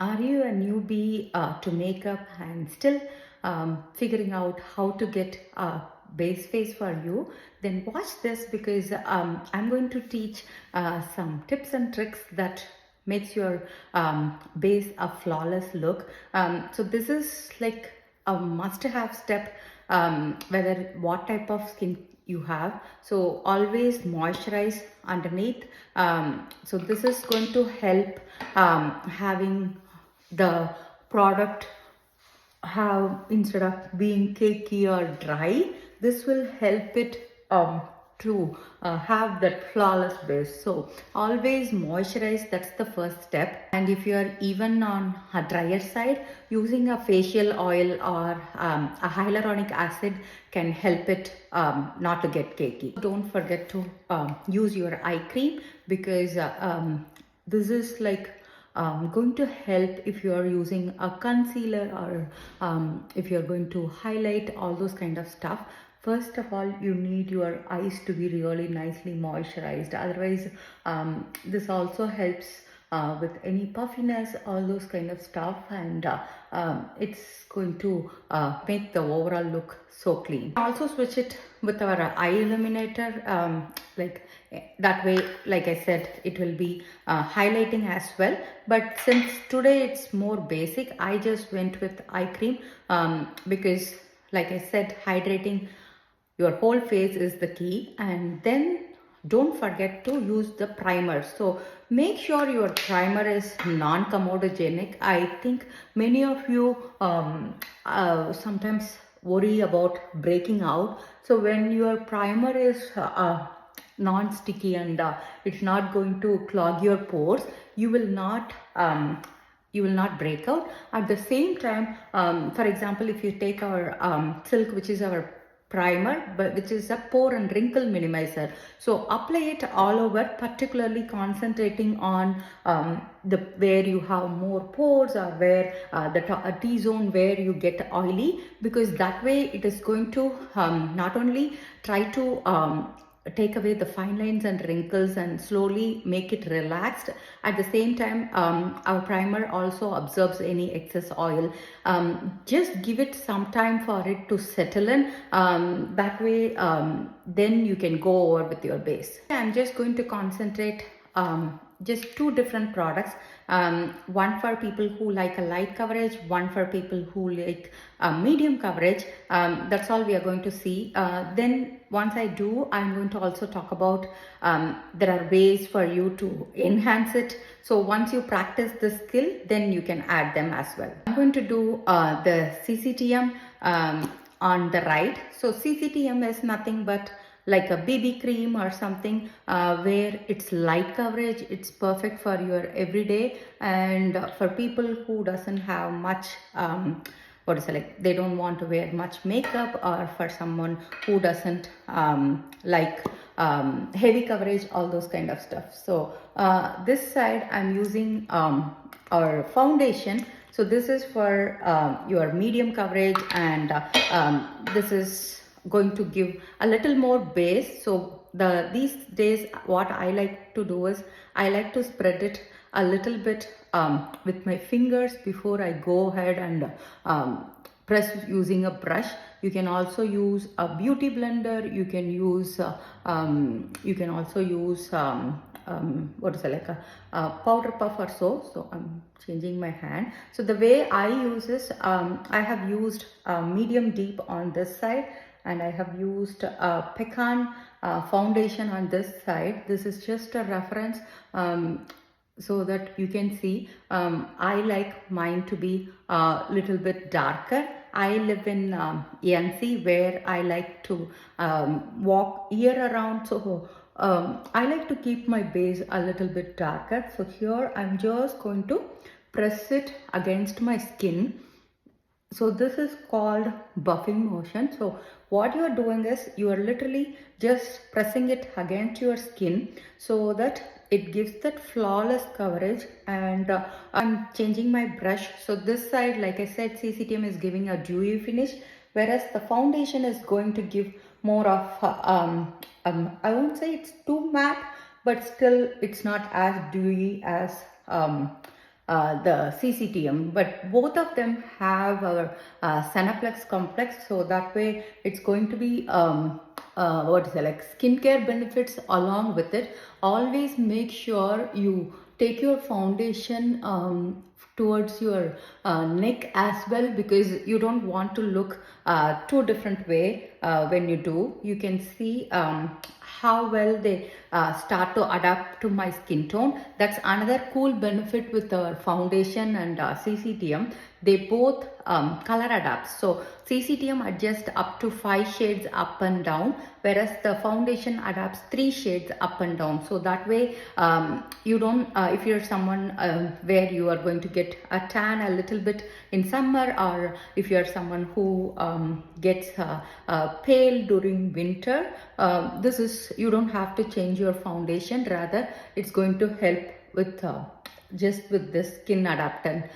Are you a newbie to makeup and still figuring out how to get a base face for you? Then watch this because I'm going to teach some tips and tricks that makes your base a flawless look. So this is like a must-have step, whether what type of skin you have. So always moisturize underneath. So this is going to help having the product have, instead of being cakey or dry, this will help it to have that flawless base. So always moisturize, that's the first step. And if you are even on a drier side, using a facial oil or a hyaluronic acid can help it not to get cakey. Don't forget to use your eye cream because this is like going to help if you are using a concealer or if you're going to highlight, all those kind of stuff. First of all, you need your eyes to be really nicely moisturized. Otherwise, this also helps with any puffiness, all those kind of stuff, and it's going to make the overall look so clean. Also switch it with our eye illuminator, like that way, like I said, it will be highlighting as well. But since today it's more basic, I just went with eye cream because like I said, hydrating your whole face is the key. And then don't forget to use the primer. So make sure your primer is non-comedogenic. I think many of you sometimes worry about breaking out. So when your primer is non-sticky and it's not going to clog your pores, you will not break out. At the same time, for example, if you take our silk, which is our primer, but which is a pore and wrinkle minimizer, so apply it all over, particularly concentrating on the where you have more pores or where the T-zone where you get oily, because that way it is going to not only try to take away the fine lines and wrinkles and slowly make it relaxed. At the same time, our primer also absorbs any excess oil. Just give it some time for it to settle in. That way, then you can go over with your base. I'm just going to concentrate just two different products, one for people who like a light coverage, one for people who like a medium coverage. That's all we are going to see. Then once I do, I'm going to also talk about there are ways for you to enhance it. So once you practice the skill, then you can add them as well. I'm going to do the cctm on the right. So cctm is nothing but like a BB cream or something where it's light coverage. It's perfect for your everyday, and for people who doesn't have much what is it, like they don't want to wear much makeup, or for someone who doesn't like heavy coverage, all those kind of stuff. So this side I'm using our foundation. So this is for your medium coverage, and this is going to give a little more base. So these days what I like to do is I like to spread it a little bit with my fingers before I go ahead and press using a brush. You can also use a beauty blender. You can use you can also use what is it, like a powder puff or so. So I'm changing my hand. So the way I use is I have used medium deep on this side, and I have used a pecan foundation on this side. This is just a reference so that you can see. I like mine to be a little bit darker. I live in NC where I like to walk year around, so I like to keep my base a little bit darker. So here I'm just going to press it against my skin. So this is called buffing motion. So what you are doing is you are literally just pressing it against your skin so that it gives that flawless coverage. And I'm changing my brush. So this side, like I said, cctm is giving a dewy finish, whereas the foundation is going to give more of I won't say it's too matte, but still it's not as dewy as the cctm, but both of them have our Senaplex complex, so that way it's going to be what is it, like skincare benefits along with it. Always make sure you take your foundation towards your neck as well, because you don't want to look two different way when you do. You can see how well they start to adapt to my skin tone. That's another cool benefit with our foundation and cctm. They both color adapt. So cctm adjusts up to 5 shades up and down, whereas the foundation adapts 3 shades up and down. So that way you don't if you're someone where you are going to get a tan a little bit in summer, or if you're someone who gets pale during winter, this is, you don't have to change your foundation. Rather, it's going to help with just with this skin adaptant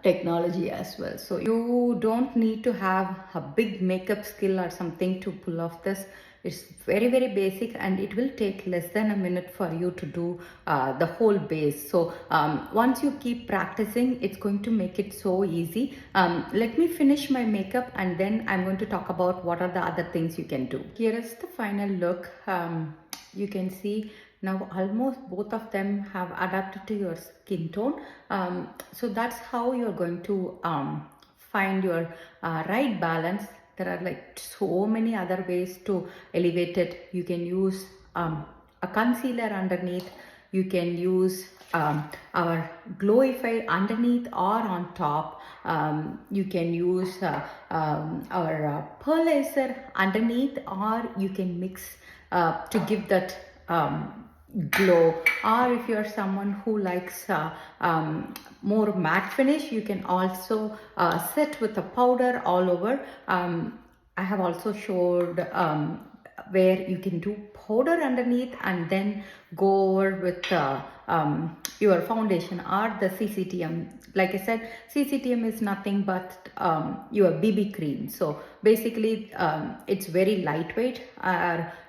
technology as well. So you don't need to have a big makeup skill or something to pull off this. It's very basic, and it will take less than a minute for you to do the whole base. So once you keep practicing, it's going to make it so easy. Let me finish my makeup, and then I'm going to talk about what are the other things you can do. Here is the final look. You can see now almost both of them have adapted to your skin tone. So that's how you're going to find your right balance. There are like so many other ways to elevate it. You can use a concealer underneath. You can use our Glowify underneath or on top. You can use our pearlizer underneath, or you can mix to give that glow. Or if you're someone who likes more matte finish, you can also set with a powder all over. I have also showed where you can do powder underneath and then go over with your foundation or the cctm. Like I said, cctm is nothing but your bb cream. So basically it's very lightweight.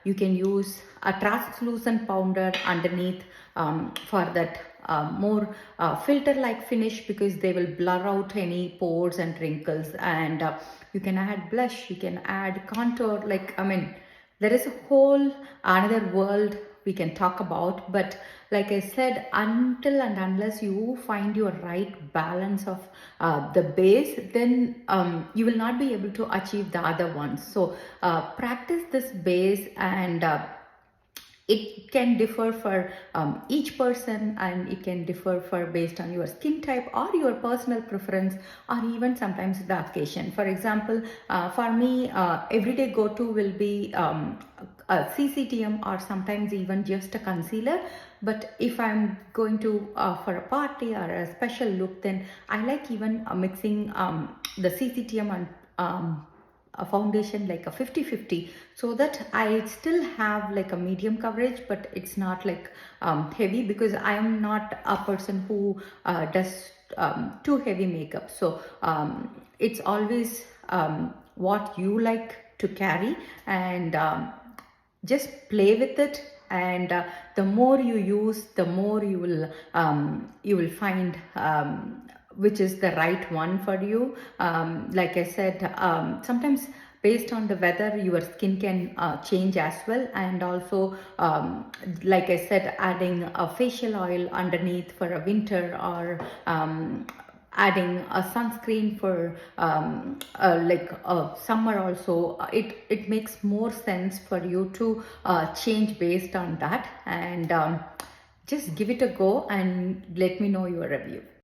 You can use a translucent powder underneath for that more filter like finish, because they will blur out any pores and wrinkles. And you can add blush, you can add contour. Like, I mean, there is a whole another world we can talk about. But like I said, until and unless you find your right balance of the base, then you will not be able to achieve the other ones. So practice this base, and it can differ for each person, and it can differ for based on your skin type or your personal preference, or even sometimes the occasion. For example, for me, everyday go-to will be a cctm, or sometimes even just a concealer. But if I'm going to for a party or a special look, then I like even mixing the cctm and a foundation, like a 50-50, so that I still have like a medium coverage, but it's not like heavy, because I am not a person who does too heavy makeup. So it's always what you like to carry, and just play with it. And the more you use, the more you will find which is the right one for you. Like I said, sometimes based on the weather, your skin can change as well. And also, like I said, adding a facial oil underneath for a winter, or adding a sunscreen for like summer also, it makes more sense for you to change based on that. And just give it a go and let me know your review.